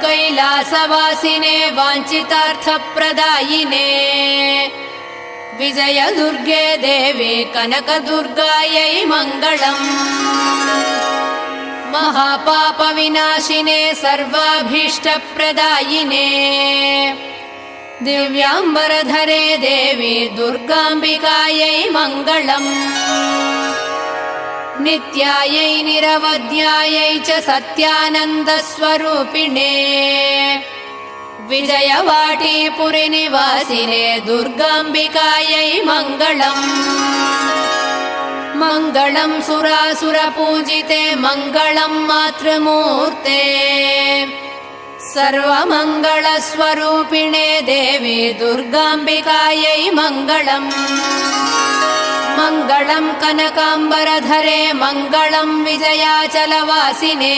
कैलासवासिने वाञ्छितार्थप्रदायिने विजयदुर्गे देवी कनकदुर्गायै मङ्गलम् महापापविनाशिने सर्वाभीष्टप्रदायिने दिव्याम्बरधरे देवी दुर्गाम्बिकायै मङ्गलम् नित्यायै निरवध्यायै च सत्यानन्दस्वरूपिणे विजयवाटीपुरिनिवासिने दुर्गाम्बिकायै मङ्गलम् मङ्गलम् सुरासुरपूजिते मङ्गलम् मातृमूर्ते सर्वमङ्गलस्वरूपिणे देवी दुर्गाम्बिकायै मङ्गलम् मङ्गलम् कनकाम्बरधरे मङ्गलम् विजयाचलवासिने